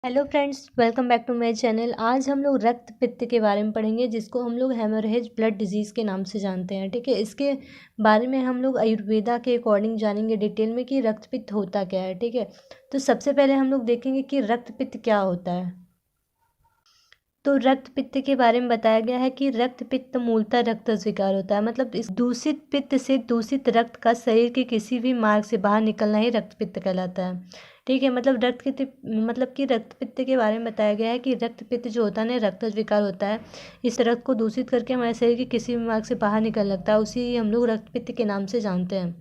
Hello friends, welcome back to my channel. आज हम लोग रक्त पित्त के बारे में पढ़ेंगे, जिसको हम लोग हेमोरेज ब्लड डिजीज़ के नाम से जानते हैं। ठीक है, इसके बारे में हम लोग आयुर्वेदा के अकॉर्डिंग जानेंगे डिटेल में कि रक्त पित्त होता क्या है। ठीक है, तो सबसे पहले हम लोग देखेंगे कि रक्त पित्त क्या होता है। तो रक्त पित्त के बारे में बताया गया है कि रक्त पित्त मूलतः रक्त स्वीकार होता है। मतलब इस दूषित पित्त से दूषित रक्त का शरीर के किसी भी मार्ग से बाहर निकलना ही रक्त पित्त कहलाता है। ठीक है, मतलब मतलब कि रक्त पित्त के बारे में बताया गया है कि रक्त पित्त जो होता है ना, रक्त स्वीकार होता है। इस रक्त को दूषित करके हमारे शरीर के किसी भी मार्ग से बाहर निकल लगता है, उसी हम लोग रक्त पित्त के नाम से जानते हैं।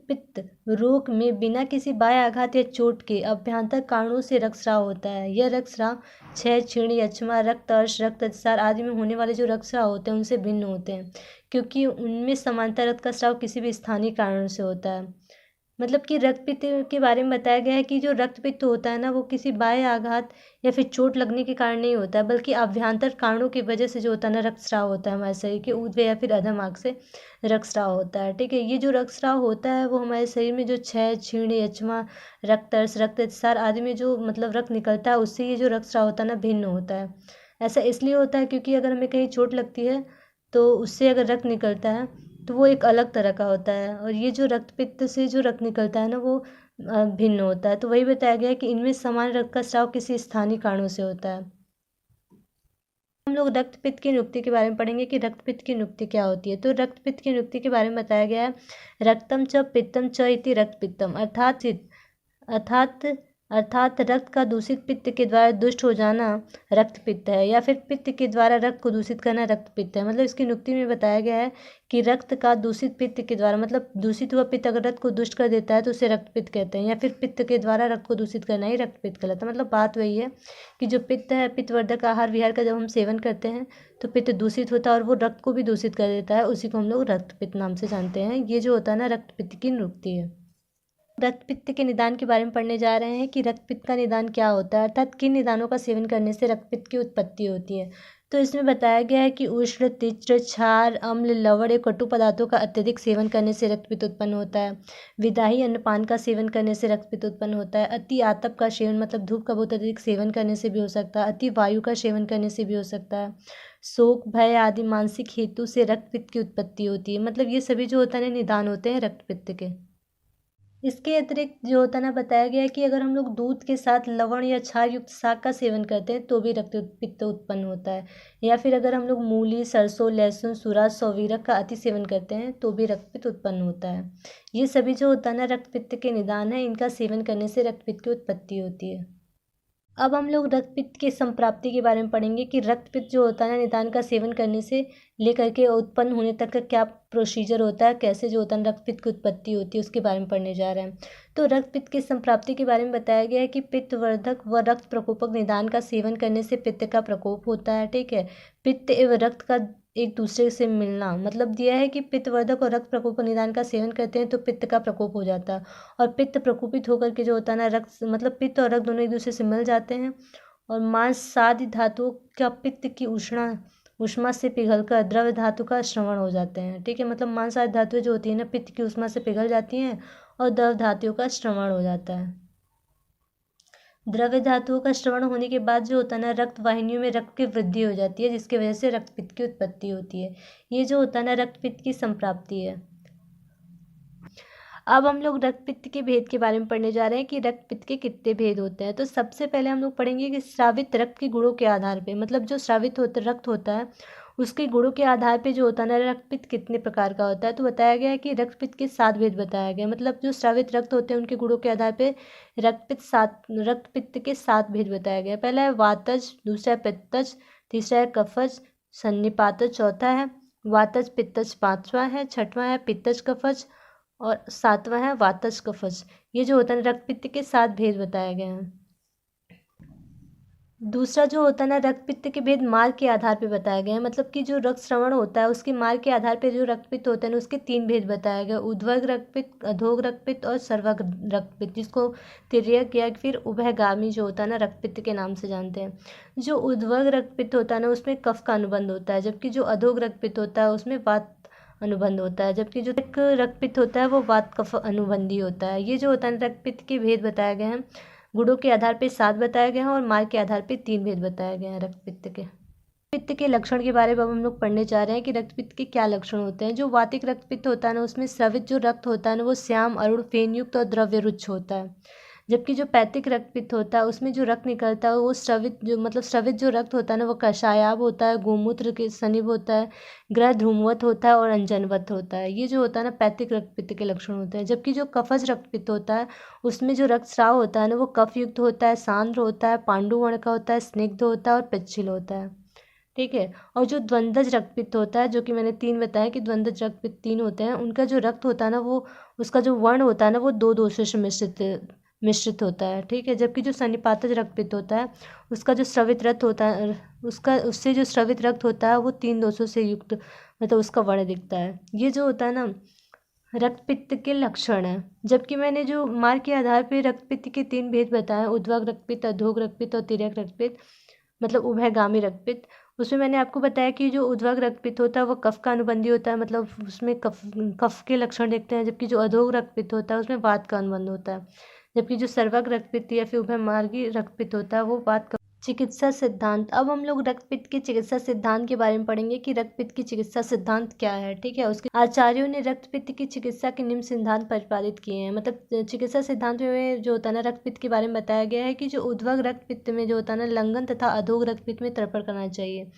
पित्त रोग में बिना किसी बाह्य आघात या चोट के अभ्यंतर कारणों से रक्तस्राव होता है। यह रक्तस्राव क्षय, छीण, यक्ष्मा, रक्तअर्श, रक्त अतिसार आदि में होने वाले जो रक्तस्राव होते हैं उनसे भिन्न होते हैं, क्योंकि उनमें समानता रक्त का स्राव किसी भी स्थानीय कारण से होता है। मतलब कि रक्तपित्त के बारे में बताया गया है कि जो रक्तपित्त होता है ना, वो किसी बाह्य आघात या फिर चोट लगने के कारण नहीं होता है, बल्कि आभ्यंतर कारणों की वजह से जो होता है ना, रक्तस्राव होता है। हमारे शरीर के ऊर्ध्व या फिर अधोभाग से रक्तस्राव होता है। ठीक है, ये जो रक्तस्राव होता है वो हमारे शरीर में जो क्षय, छीण, यक्ष्मा, रक्तअर्श, रक्त अतिसार आदि में जो मतलब रक्त निकलता है, उससे ये जो रक्तस्राव होता है ना, भिन्न होता है। ऐसा इसलिए होता है क्योंकि अगर हमें कहीं चोट लगती है तो उससे अगर रक्त निकलता है तो वो एक अलग तरह का होता है, और ये जो रक्तपित्त से जो रक्त निकलता है ना, वो भिन्न होता है। तो वही बताया गया है कि इनमें समान रक्त का स्राव किसी स्थानीय कारणों से होता है। हम लोग रक्तपित्त की नियुक्ति के बारे में पढ़ेंगे कि रक्तपित्त की नियुक्ति क्या होती है। तो रक्तपित्त की नियुक्ति के बारे में बताया गया है, रक्तम च पित्तम च इति रक्तपित्तम, अर्थात अर्थात रक्त का दूषित पित्त के द्वारा दुष्ट हो जाना रक्त पित्त है, या फिर पित्त के द्वारा रक्त को दूषित करना रक्त पित्त है। मतलब इसकी नियुक्ति में बताया गया है कि रक्त का दूषित पित्त के द्वारा, मतलब दूषित हुआ पित्त अगर रक्त को दुष्ट कर देता है तो उसे रक्त पित्त कहते हैं, या फिर पित्त के द्वारा रक्त को दूषित करना ही रक्त पित्त कहलाता है। मतलब बात वही है कि जो पित्त है, पित्तवर्धक आहार विहार का जब हम सेवन करते हैं तो पित्त दूषित होता है और वो रक्त को भी दूषित कर देता है, उसी को हम लोग रक्त पित्त नाम से जानते हैं। ये जो होता है ना, रक्त पित्त की नियुक्ति है। रक्त पित्त के निदान के बारे में पढ़ने जा रहे हैं कि रक्त पित्त का निदान क्या होता है, अर्थात किन निदानों का सेवन करने से रक्त पित्त की उत्पत्ति होती है। तो इसमें बताया गया है कि उष्ण, तीक्ष्ण, क्षार, अम्ल, लवण या कटु पदार्थों का अत्यधिक सेवन करने से रक्तपित्त उत्पन्न होता है। विदाही अन्नपान का सेवन करने से रक्तपित्त उत्पन्न होता है। अति आतप का सेवन, मतलब धूप का बहुत अधिक सेवन करने से भी हो सकता है। अति वायु का सेवन करने से भी हो सकता है। शोक, भय आदि मानसिक हेतु से रक्तपित्त की उत्पत्ति होती है। मतलब ये सभी जो होता है निदान होते हैं रक्तपित्त के। इसके अतिरिक्त जो होता है ना, बताया गया है कि अगर हम लोग दूध के साथ लवण या क्षार युक्त शाक का सेवन करते हैं तो भी रक्त पित्त उत्पन्न होता है, या फिर अगर हम लोग मूली, सरसों, लहसुन, सूरा, सौवीरक का अति सेवन करते हैं तो भी रक्त पित्त उत्पन्न होता है। ये सभी जो होता है ना, रक्त पित्त के निदान है, इनका सेवन करने से रक्त पित्त की उत्पत्ति होती है। अब हम लोग रक्तपित्त के संप्राप्ति के बारे में पढ़ेंगे कि रक्तपित्त जो होता है ना, निदान का सेवन करने से लेकर के उत्पन्न होने तक का क्या प्रोसीजर होता है, कैसे जो होता है रक्तपित्त की उत्पत्ति होती है, उसके बारे में पढ़ने जा रहे हैं। तो रक्तपित्त की संप्राप्ति के बारे में बताया गया है कि पित्तवर्धक व रक्त प्रकोपक निदान का सेवन करने से पित्त का प्रकोप होता है। ठीक है, पित्त एवं रक्त का एक दूसरे से मिलना, मतलब दिया है कि पित्तवर्धक और रक्त प्रकोपक निदान का सेवन करते हैं तो पित्त का प्रकोप हो जाता है, और पित्त प्रकोपित होकर के जो होता है ना, रक्त मतलब पित्त और रक्त दोनों एक दूसरे से मिल जाते हैं, और मांस आदि धातुओं का पित्त की उष्मा से पिघलकर द्रव्य धातु का श्रवण हो जाते हैं। ठीक है, मतलब मांस आदि धातुएं जो होती है ना, पित्त की उष्मा से पिघल जाती हैं और द्रव्य धातुओं का श्रवण हो जाता है। द्रव्य धातुओं का श्रवण होने के बाद जो होता है ना, रक्त वाहिनियों में रक्त की वृद्धि हो जाती है, जिसकी वजह से रक्तपित्त की उत्पत्ति होती है। ये जो होता है ना, रक्तपित्त की संप्राप्ति है। अब हम लोग रक्तपित्त के भेद के बारे में पढ़ने जा रहे हैं कि रक्तपित्त के कितने भेद होते हैं। तो सबसे पहले हम लोग पढ़ेंगे कि स्रावित रक्त के गुणों के आधार पे, मतलब जो स्रावित रक्त होता है उसके गुणों के आधार पे जो होता है ना, रक्तपित्त कितने प्रकार का होता है। तो बताया गया है कि रक्तपित्त के 7 भेद बताया गया, मतलब जो स्रावित रक्त होते हैं उनके गुणों के आधार पे रक्तपित्त के 7 भेद बताया गया। पहला है वातज, दूसरा है पित्तज, तीसरा है कफज, सन्निपातज चौथा है, वातज पित्तज पांचवा है, छठवां है पित्तज कफज, और सातवां है वातज कफज। ये जो होता है रक्तपित्त के 7 भेद बताए गए हैं। दूसरा जो होता है ना, रक्तपित्त के भेद मार्ग के आधार पे बताया गया है, मतलब कि जो रक्त श्रवण होता है उसके मार्ग के आधार पे जो रक्तपित्त होता है ना, उसके 3 भेद बताया गया, उद्वर्ग रक्तपित्त, अधोग रक्तपित्त और सर्वग रक्तपित्त, जिसको तिर्यक या फिर उभयगामी जो होता है ना, रक्तपित्त के नाम से जानते हैं। जो उद्वर्ग रक्तपित्त होता है ना, उसमें कफ का अनुबंध होता है, जबकि जो अधोग रक्तपित्त होता है उसमें वात अनुबंध होता है, जबकि जो एक रक्तपित्त होता है वो वात कफ अनुबंधी होता है। ये जो होता है रक्तपित्त के भेद बताए गए हैं गुणों के आधार पर 7 बताया गया है और मार्ग के आधार पर 3 भेद बताया गया है रक्तपित्त के। पित्त के लक्षण के बारे में अब हम लोग पढ़ने जा रहे हैं कि रक्तपित्त के क्या लक्षण होते हैं। जो वातिक रक्तपित्त होता है ना, उसमें स्रवित जो रक्त होता है ना, वो श्याम अरुण फेनयुक्त और द्रव्य रुच्छ होता है। जबकि जो पैतिक रक्तपित्त होता है, उसमें जो रक्त निकलता है वो स्रवित जो रक्त होता है ना, वो कषायाब होता है, गोमूत्र के सनिभ होता है, ग्रह ध्रुमवत होता है और अंजनवत होता है। ये जो होता है ना, पैतिक रक्तपित्त के लक्षण होते हैं। जबकि जो कफज रक्तपित्त होता है, उसमें जो रक्तस्राव होता है ना, वो कफयुक्त होता है, सांद्र होता है, पांडुवर्ण का होता है, स्निग्ध होता है और पिच्छिल होता है। ठीक है। और जो द्वंद्वज रक्तपित्त होता है, जो कि मैंने 3 बताया कि द्वंद्वज रक्तपित्त 3 होते हैं, उनका जो रक्त होता है ना, वो उसका जो वर्ण होता है ना, वो 2 दोषों से मिश्रित होता है। ठीक है। जबकि जो सन्निपातज रक्तपित्त होता है, उसका जो स्रवित रक्त होता है, उससे जो स्रवित रक्त होता है वो 3 दोषों से युक्त उसका वर्ण दिखता है। ये जो होता है ना, रक्तपित्त के लक्षण है। जबकि मैंने जो मार्ग के आधार पर रक्तपित्त के 3 भेद बताए, ऊर्ध्वक रक्तपित्त, अधोग रक्तपित्त और तिर्यक रक्तपित्त, उभयगामी रक्तपित्त, उसमें मैंने आपको बताया कि जो ऊर्ध्वक रक्तपित्त होता है वो कफ का अनुबंधी होता है, उसमें कफ के लक्षण देखते हैं। जबकि जो अधोग रक्तपित्त होता है उसमें वात का अनुबंध होता है। जबकि जो सर्वक रक्तपित्त या फिर उभयमार्गी रक्तपित्त होता है वो वात का। चिकित्सा सिद्धांत। अब हम लोग रक्तपित्त के चिकित्सा सिद्धांत के बारे में पढ़ेंगे कि रक्तपित्त की चिकित्सा सिद्धांत क्या है। ठीक है। उसके आचार्यों ने रक्तपित्त की चिकित्सा के निम्न सिद्धांत प्रतिपादित किए हैं। चिकित्सा सिद्धांत में जो होता है ना, रक्तपित्त के बारे में बताया गया है कि जो ऊर्ध्वक रक्तपित्त में जो होता है ना, लंघन तथा अधोग रक्तपित्त में तर्पण करना चाहिए।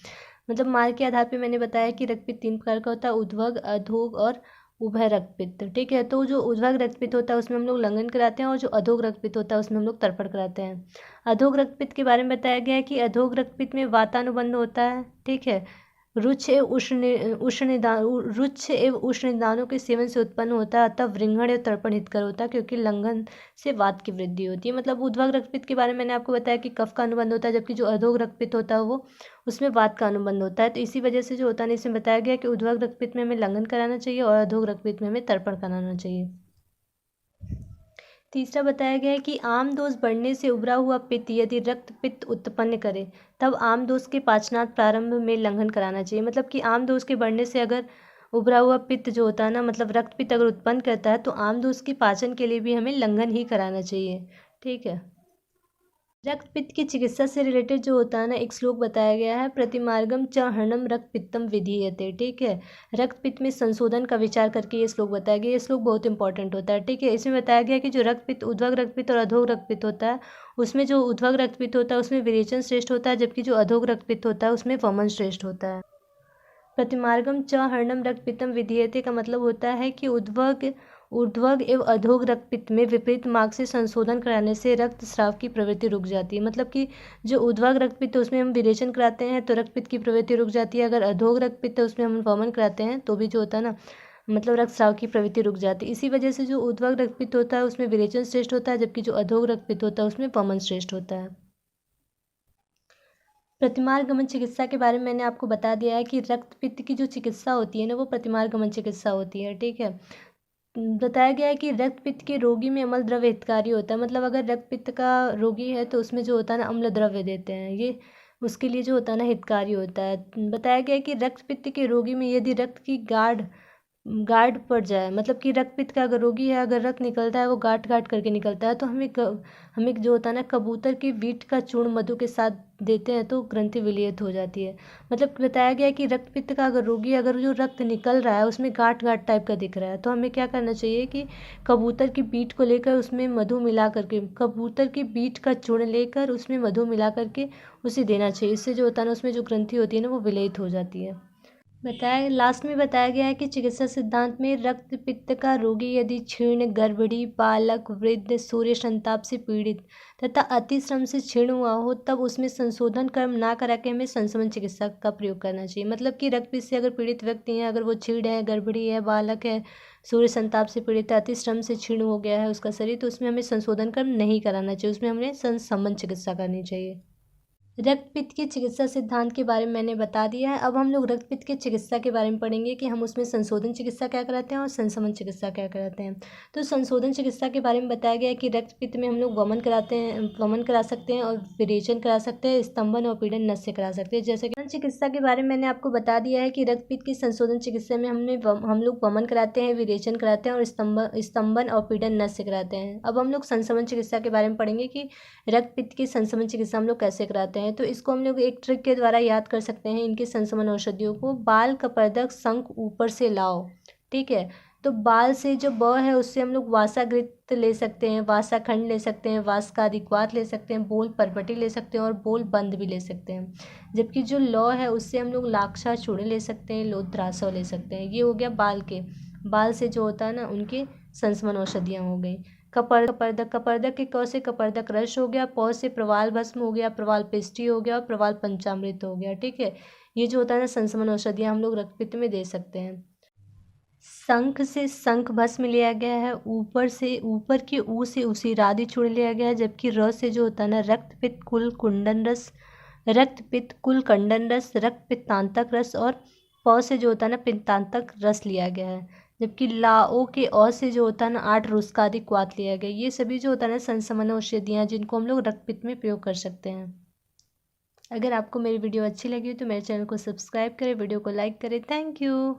मार्ग के आधार पर मैंने बताया कि रक्तपित्त 3 प्रकार का होता है, ऊर्ध्वक, अधोग और उभय रक्तपित्त। ठीक है। तो जो ऊर्ध्वक रक्तपित्त होता है उसमें हम लोग लंघन कराते हैं और जो अधोग रक्तपित्त होता है उसमें हम लोग तर्पण कराते हैं। अधोग रक्तपित्त के बारे में बताया गया है कि अधोग रक्तपित्त में वातानुबंध होता है। ठीक है। रुच्छ एवं उष्ण निदानों के सेवन से उत्पन्न होता है, अतः वृंघण या तर्पण हितकर होता है, क्योंकि लंघन से वात की वृद्धि होती है। ऊर्ध्वक रक्तपित्त के बारे में मैंने आपको बताया कि कफ का अनुबंध होता है, जबकि जो अधोग रक्तपित्त होता है वो उसमें वात का अनुबंध होता है। तो इसी वजह से जो होता है इसमें बताया गया कि ऊर्ध्वक रक्तपित्त में हमें लंघन कराना चाहिए और अधोग रक्तपित्त में हमें तर्पण कराना चाहिए। तीसरा बताया गया है कि आम दोष बढ़ने से उभरा हुआ पित्त यदि रक्त पित्त उत्पन्न करे तब आम दोष के पाचनात् प्रारंभ में लंघन कराना चाहिए। कि आम दोष के बढ़ने से अगर उभरा हुआ पित्त जो होता है ना, रक्त पित्त अगर उत्पन्न करता है तो आम दोष के पाचन के लिए भी हमें लंघन ही कराना चाहिए। ठीक है। रक्तपित्त की चिकित्सा से रिलेटेड जो होता है ना, एक श्लोक बताया गया है, प्रतिमार्गम च हरणम रक्तपित्तम विधीयते। ठीक है। रक्तपित्त में संशोधन का विचार करके ये श्लोक बताया गया। ये श्लोक बहुत इंपॉर्टेंट होता है। ठीक है। इसमें बताया गया कि जो रक्तपित्त, ऊर्ध्वक रक्तपित्त और अधोग रक्तपित्त होता है, उसमें जो ऊर्ध्वक रक्तपित्त होता है उसमें विरेचन श्रेष्ठ होता है, जबकि जो अधोग रक्तपित्त होता है उसमें वमन श्रेष्ठ होता है। प्रतिमार्गम च हरणम रक्तपित्तम विधीयते का मतलब होता है कि ऊर्ध्वक एवं अधोग रक्तपित्त में विपरीत मार्ग से संशोधन कराने से रक्तस्राव की प्रवृत्ति रुक जाती है। कि जो ऊर्ध्वक रक्तपित्त है उसमें हम विरेचन कराते हैं तो रक्तपित्त की प्रवृत्ति रुक जाती है। अगर अधोग रक्तपित्त है उसमें हम वमन कराते हैं तो भी जो होता है ना, रक्तस्राव की प्रवृत्ति रुक जाती है। इसी वजह से जो ऊर्ध्वक रक्तपित्त होता है उसमें विरेचन श्रेष्ठ होता है, जबकि जो अधोग रक्तपित्त होता है उसमें वमन श्रेष्ठ होता है। प्रतिमार्गमन चिकित्सा के बारे में मैंने आपको बता दिया है कि रक्तपित्त की जो चिकित्सा होती है ना, वो प्रतिमार्गमन चिकित्सा होती है। ठीक है। बताया गया है कि रक्तपित्त के रोगी में अम्ल द्रव्य हितकारी होता है। अगर रक्तपित्त का रोगी है तो उसमें जो होता है ना, अम्ल द्रव्य देते हैं, ये उसके लिए जो होता है ना हितकारी होता है। बताया गया है कि रक्तपित्त के रोगी में यदि रक्त की गाढ़ पड़ जाए, कि रक्तपित्त का अगर रोगी है, अगर रक्त निकलता है वो गाढ़ करके निकलता है, तो हमें जो होता है ना, कबूतर की वीट का चूर्ण मधु के साथ देते हैं तो ग्रंथि विलयित हो जाती है। बताया गया है कि रक्तपित्त का अगर रोगी, अगर जो रक्त निकल रहा है उसमें गाढ़ टाइप का दिख रहा है, तो हमें क्या करना चाहिए कि कबूतर की बीट को लेकर उसमें मधु मिला करके, कबूतर की बीट का चूर्ण लेकर उसमें मधु मिला करके उसे देना चाहिए। इससे जो होता है ना, उसमें जो ग्रंथि होती है ना, वो विलयित हो जाती है। लास्ट में बताया गया है कि चिकित्सा सिद्धांत में रक्तपित्त का रोगी यदि क्षीण, गर्भिणी, बालक, वृद्ध, सूर्य संताप से पीड़ित तथा अतिश्रम से क्षीण हुआ हो तब उसमें संशोधन कर्म ना करा के हमें संशमन चिकित्सा का प्रयोग करना चाहिए। कि रक्तपित्त से अगर पीड़ित व्यक्ति हैं, अगर वो क्षीण है, गर्भिणी है, बालक है, सूर्य संताप से पीड़ित है, अतिश्रम से क्षीण हो गया है उसका शरीर, तो उसमें हमें संशोधन कर्म नहीं कराना चाहिए, उसमें हमें संशमन चिकित्सा करनी चाहिए। रक्तपित्त की चिकित्सा सिद्धांत के बारे में मैंने बता दिया है। अब हम लोग रक्तपित्त की चिकित्सा के बारे में पढ़ेंगे कि हम उसमें संशोधन चिकित्सा क्या कराते हैं और संशमन चिकित्सा क्या कराते हैं। तो संशोधन चिकित्सा के बारे में बताया गया है कि रक्तपित्त में हम लोग वमन करा सकते हैं और विरेचन करा सकते हैं, स्तंभन और पीड़न नस से करा सकते हैं। जैसे कि चिकित्सा के बारे में मैंने आपको बता दिया है कि रक्तपित्त की संशोधन चिकित्सा में हम लोग वमन कराते हैं, विरेचन कराते हैं और स्तंभन और पीड़न नस से कराते हैं। अब हम लोग संशमन चिकित्सा के बारे में पढ़ेंगे कि रक्तपित्त की संशमन चिकित्सा हम लोग कैसे कराते हैं। तो इसको हम लोग एक ट्रिक के द्वारा याद कर सकते हैं इनके संशमन औषधियों को। बाल कपर्दक शंख ऊपर से लाओ, ठीक है। तो बाल से जो ब है उससे हम लोग वासाघृत ले सकते हैं, वासाखंड ले सकते हैं, वासकादिक्वात ले सकते हैं, बोल परपटी ले सकते हैं और बोल बंद भी ले सकते हैं। जबकि जो लौ है उससे हम लोग लाक्षा चूर्ण ले सकते हैं, लोद्रासव ले सकते हैं। ये हो गया बाल से जो होता है ना उनके संशमन औषधियाँ हो गई। कपर्दक के क से कपर्दक रस हो गया, पौ से प्रवाल भस्म हो गया, प्रवाल पिष्टी हो गया और प्रवाल पंचामृत हो गया, ठीक है। ये जो होता है ना संशमन औषधियाँ हम लोग रक्तपित्त में दे सकते हैं। शंख से शंख भस्म लिया गया है, ऊपर की ऊ से उसीरादि चूर्ण लिया गया है। जबकि र से जो होता है ना रक्तपित्त कुल कंडन रस, रक्त पित्तांतक रस और प से जो होता है ना पित्तांतक रस लिया गया है। जबकि लाओ के अ से जो होता है ना 8 रुस्कादि क्वाथ लिया गया। ये सभी जो होता है ना संशमन औषधियाँ जिनको हम लोग रक्तपित्त में प्रयोग कर सकते हैं। अगर आपको मेरी वीडियो अच्छी लगी तो मेरे चैनल को सब्सक्राइब करें, वीडियो को लाइक करें। Thank you.